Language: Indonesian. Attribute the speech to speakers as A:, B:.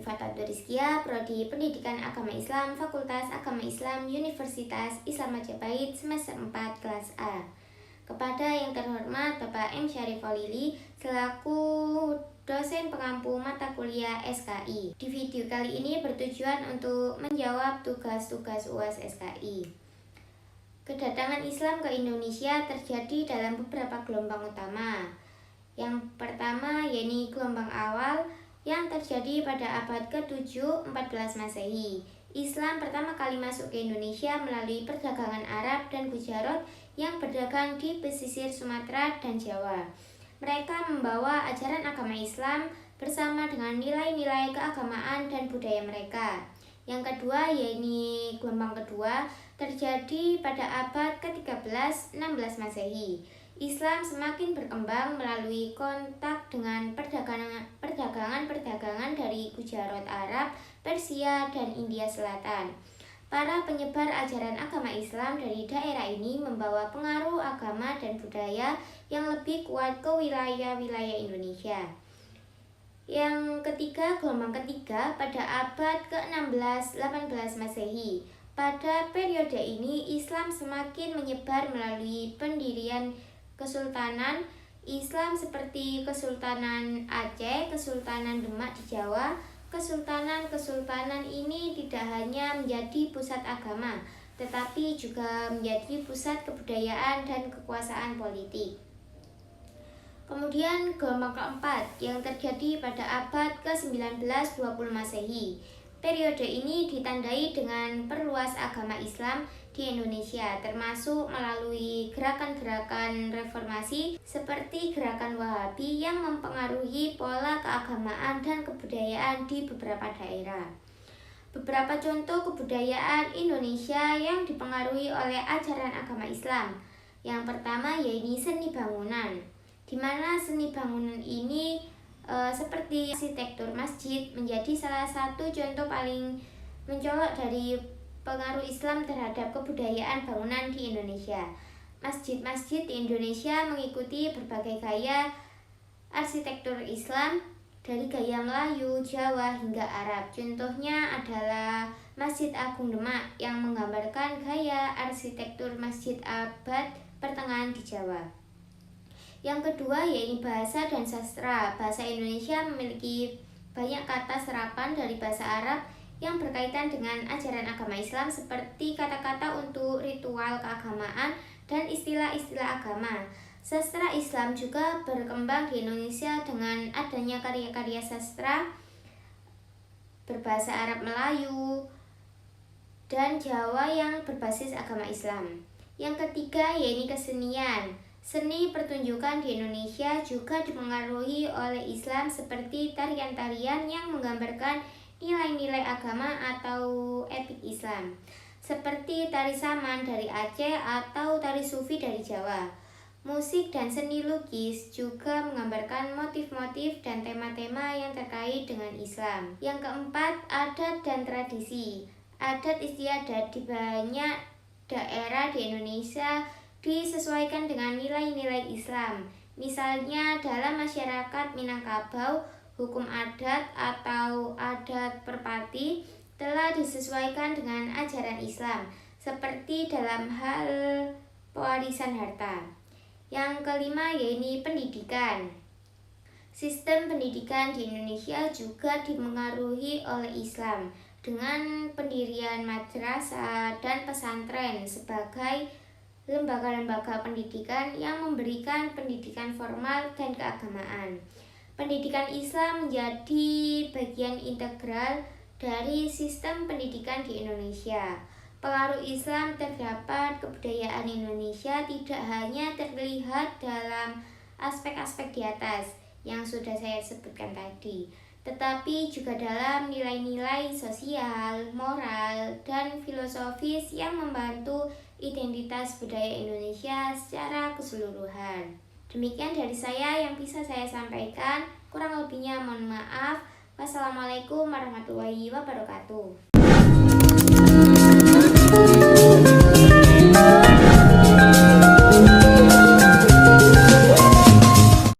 A: Fathul Rizkia, Prodi Pendidikan Agama Islam, Fakultas Agama Islam, Universitas Islam Majapahit, semester 4, kelas A. Kepada yang terhormat Bapak M. Syariful Lili, selaku dosen pengampu mata kuliah SKI. Di video kali ini bertujuan untuk menjawab tugas-tugas UAS SKI. Kedatangan Islam ke Indonesia terjadi dalam beberapa gelombang utama. Yang pertama yakni gelombang awal yang terjadi pada abad ke-7 14 Masehi. Islam pertama kali masuk ke Indonesia melalui perdagangan Arab dan Gujarat yang berdagang di pesisir Sumatera dan Jawa. Mereka membawa ajaran agama Islam bersama dengan nilai-nilai keagamaan dan budaya mereka. Yang kedua yakni gelombang kedua terjadi pada abad ke-13 16 Masehi. Islam semakin berkembang melalui kontak dengan perdagangan dari Gujarat Arab, Persia, dan India Selatan. Para penyebar ajaran agama Islam dari daerah ini membawa pengaruh agama dan budaya yang lebih kuat ke wilayah-wilayah Indonesia. Yang ketiga, gelombang ketiga pada abad ke-16 18 Masehi. Pada periode ini Islam semakin menyebar melalui pendirian kesultanan Islam seperti Kesultanan Aceh, Kesultanan Demak di Jawa. Kesultanan ini tidak hanya menjadi pusat agama, tetapi juga menjadi pusat kebudayaan dan kekuasaan politik. Kemudian gelombang keempat yang terjadi pada abad ke-19 20 Masehi. Periode ini ditandai dengan perluas agama Islam di Indonesia, termasuk melalui gerakan-gerakan reformasi seperti gerakan Wahabi yang mempengaruhi pola keagamaan dan kebudayaan di beberapa daerah. Beberapa contoh kebudayaan Indonesia yang dipengaruhi oleh ajaran agama Islam. Yang pertama yaitu seni bangunan, di mana seni bangunan ini seperti arsitektur masjid menjadi salah satu contoh paling mencolok dari pengaruh Islam terhadap kebudayaan bangunan di Indonesia. Masjid-masjid di Indonesia mengikuti berbagai gaya arsitektur Islam dari gaya Melayu, Jawa hingga Arab. Contohnya adalah Masjid Agung Demak yang menggambarkan gaya arsitektur masjid abad pertengahan di Jawa. Yang kedua yaitu bahasa dan sastra. Bahasa Indonesia memiliki banyak kata serapan dari bahasa Arab yang berkaitan dengan ajaran agama Islam seperti kata-kata untuk ritual keagamaan dan istilah-istilah agama. Sastra Islam juga berkembang di Indonesia dengan adanya karya-karya sastra berbahasa Arab, Melayu, dan Jawa yang berbasis agama Islam. Yang ketiga yaitu kesenian. Seni pertunjukan di Indonesia juga dipengaruhi oleh Islam seperti tarian-tarian yang menggambarkan nilai-nilai agama atau etik Islam, seperti tari saman dari Aceh atau tari sufi dari Jawa. Musik dan seni lukis juga menggambarkan motif-motif dan tema-tema yang terkait dengan Islam. Yang keempat, adat dan tradisi. Adat istiadat di banyak daerah di Indonesia disesuaikan dengan nilai-nilai Islam. Misalnya dalam masyarakat Minangkabau, hukum adat atau adat perpati telah disesuaikan dengan ajaran Islam, seperti dalam hal pewarisan harta. Yang kelima yaitu pendidikan. Sistem pendidikan di Indonesia juga dipengaruhi oleh Islam dengan pendirian madrasah dan pesantren sebagai lembaga-lembaga pendidikan yang memberikan pendidikan formal dan keagamaan. Pendidikan Islam menjadi bagian integral dari sistem pendidikan di Indonesia. Pengaruh Islam terdapat kebudayaan Indonesia tidak hanya terlihat dalam aspek-aspek di atas yang sudah saya sebutkan tadi, tetapi juga dalam nilai-nilai sosial, moral, dan filosofis yang membantu identitas budaya Indonesia secara keseluruhan. Demikian dari saya yang bisa saya sampaikan. Kurang lebihnya mohon maaf. Wassalamualaikum warahmatullahi wabarakatuh.